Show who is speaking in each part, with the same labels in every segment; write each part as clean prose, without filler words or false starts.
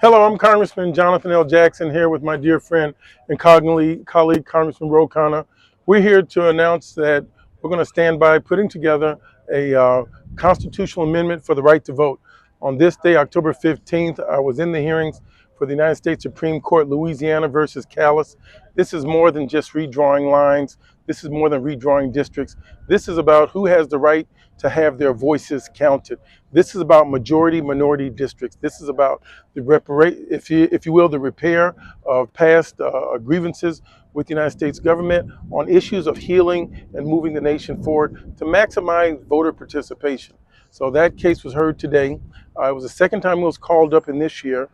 Speaker 1: Hello, I'm Congressman Jonathan L. Jackson here with my dear friend and colleague, Congressman Ro. We're here to announce that we're going to stand by putting together a constitutional amendment for the right to vote. On this day, October 15th, I was in the hearings for the United States Supreme Court, Louisiana versus Callis. This is more than just redrawing lines. This is more than redrawing districts. This is about who has the right to have their voices counted. This is about majority-minority districts. This is about if you will, the repair of past grievances with the United States government on issues of healing and moving the nation forward to maximize voter participation. So that case was heard today. It was the second time it was called up in this year.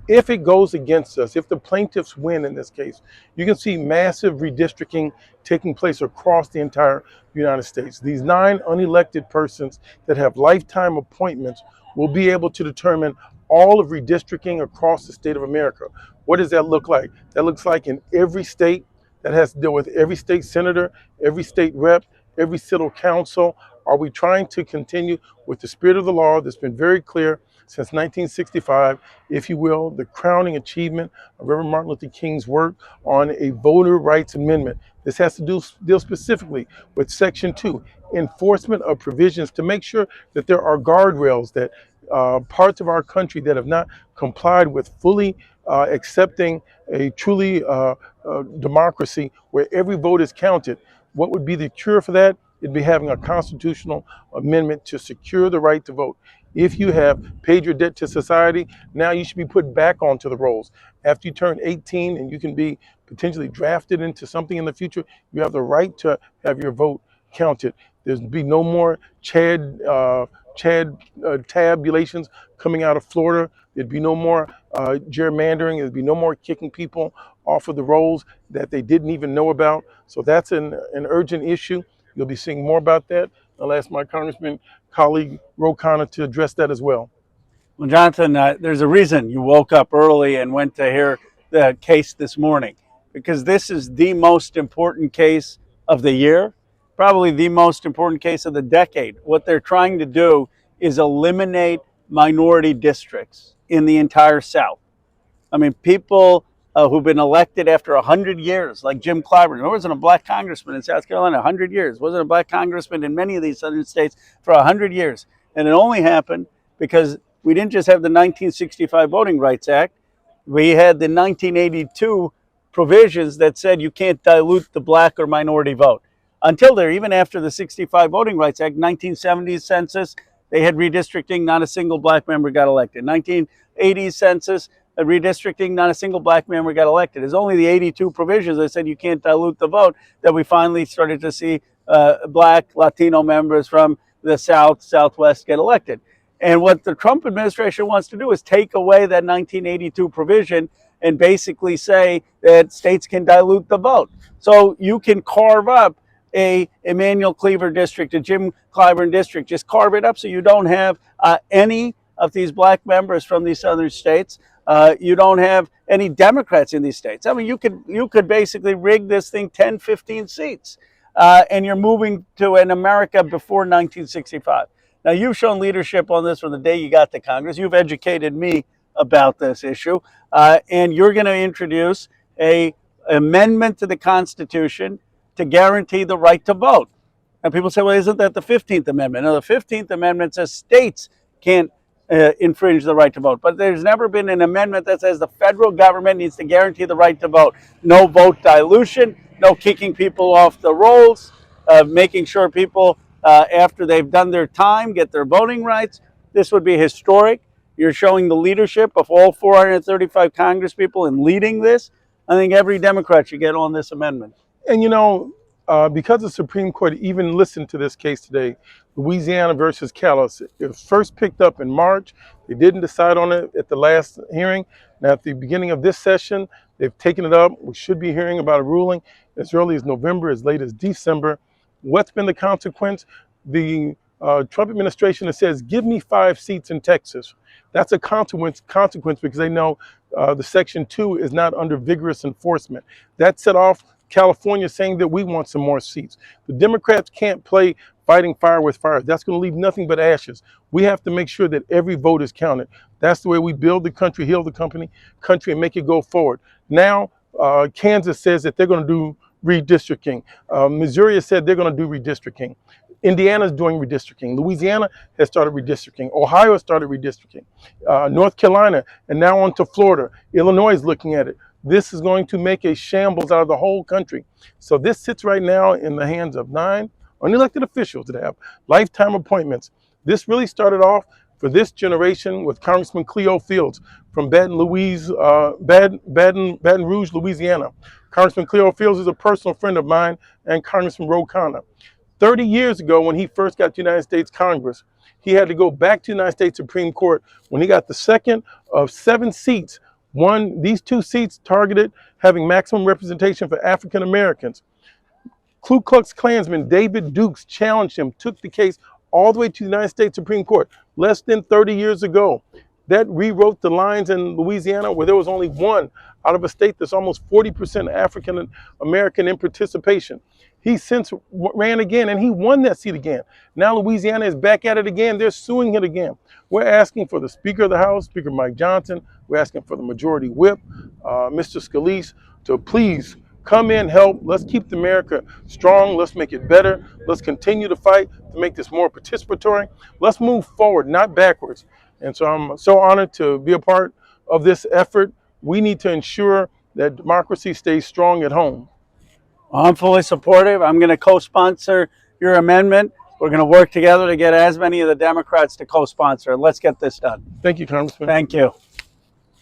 Speaker 1: If it goes against us, if the plaintiffs win in this case, you can see massive redistricting taking place across the entire United States. These 9 unelected persons that have lifetime appointments will be able to determine all of redistricting across the state of America. What does that look like? That looks like in every state, that has to deal with every state senator, every state rep, every city council. Are we trying to continue with the spirit of the law that's been very clear since 1965, if you will, the crowning achievement of Reverend Martin Luther King's work on a voter rights amendment? This has to deal specifically with Section 2, enforcement of provisions to make sure that there are guardrails that parts of our country that have not complied with fully accepting a truly democracy where every vote is counted. What would be the cure for that? It'd be having a constitutional amendment to secure the right to vote. If you have paid your debt to society, now you should be put back onto the rolls. After you turn 18 and you can be potentially drafted into something in the future, you have the right to have your vote counted. There's be no more tabulations coming out of Florida. There'd be no more gerrymandering. There'd be no more kicking people off of the rolls that they didn't even know about. So that's an urgent issue. You'll be seeing more about that. I'll ask my Congressman colleague, Ro, to address that as well.
Speaker 2: Well, Jonathan, there's a reason you woke up early and went to hear the case this morning, because this is the most important case of the year, probably the most important case of the decade. What they're trying to do is eliminate minority districts in the entire South. I mean, people who've been elected after 100 years, like Jim Clyburn. There wasn't a black congressman in South Carolina 100 years. Wasn't a black congressman in many of these southern states for 100 years. And it only happened because we didn't just have the 1965 Voting Rights Act. We had the 1982 provisions that said you can't dilute the black or minority vote. Until there, even after the 65 Voting Rights Act, 1970s census, they had redistricting, not a single black member got elected. 1980s census, redistricting, not a single black member got elected. It's only the 82 provisions that said you can't dilute the vote that we finally started to see black, Latino members from the South, Southwest get elected. And what the Trump administration wants to do is take away that 1982 provision and basically say that states can dilute the vote. So you can carve up a Emanuel Cleaver district, a Jim Clyburn district, just carve it up so you don't have any of these black members from these southern states. You don't have any Democrats in these states. I mean, you could basically rig this thing 10, 15 seats, and you're moving to an America before 1965. Now, you've shown leadership on this from the day you got to Congress. You've educated me about this issue, and you're going to introduce an amendment to the Constitution to guarantee the right to vote. And people say, well, isn't that the 15th Amendment? No, the 15th Amendment says states can't infringe the right to vote. But there's never been an amendment that says the federal government needs to guarantee the right to vote. No vote dilution, no kicking people off the rolls, making sure people, after they've done their time, get their voting rights. This would be historic. You're showing the leadership of all 435 congresspeople in leading this. I think every Democrat should get on this amendment.
Speaker 1: And you know, because the Supreme Court even listened to this case today, Louisiana versus Callis, it was first picked up in March. They didn't decide on it at the last hearing. Now, at the beginning of this session, they've taken it up. We should be hearing about a ruling as early as November, as late as December. What's been the consequence? The Trump administration that says, give me 5 seats in Texas. That's a consequence because they know the Section 2 is not under vigorous enforcement. That set off California saying that we want some more seats. The Democrats can't play fighting fire with fire. That's going to leave nothing but ashes. We have to make sure that every vote is counted. That's the way we build the country, heal the country, and make it go forward. Now, Kansas says that they're going to do redistricting. Missouri has said they're going to do redistricting. Indiana's doing redistricting. Louisiana has started redistricting. Ohio has started redistricting. North Carolina, and now on to Florida. Illinois is looking at it. This is going to make a shambles out of the whole country. So this sits right now in the hands of 9 unelected officials that have lifetime appointments. This really started off for this generation with Congressman Cleo Fields from Baton Rouge, Louisiana. Congressman Cleo Fields is a personal friend of mine, and Congressman Ro Khanna. 30 years ago, when he first got to the United States Congress, he had to go back to the United States Supreme Court when he got the second of 7 seats. These 2 seats targeted having maximum representation for African Americans. Ku Klux Klansman David Dukes challenged him, took the case all the way to the United States Supreme Court less than 30 years ago. That rewrote the lines in Louisiana where there was only 1 out of a state that's almost 40% African American in participation. He since ran again and he won that seat again. Now Louisiana is back at it again. They're suing it again. We're asking for the Speaker of the House, Speaker Mike Johnson. We're asking for the Majority Whip, Mr. Scalise, to please come in, help. Let's keep America strong. Let's make it better. Let's continue to fight to make this more participatory. Let's move forward, not backwards. And so I'm so honored to be a part of this effort. We need to ensure that democracy stays strong at home.
Speaker 2: I'm fully supportive. I'm going to co-sponsor your amendment. We're going to work together to get as many of the Democrats to co-sponsor. Let's get this done.
Speaker 1: Thank you, Congressman.
Speaker 2: Thank you.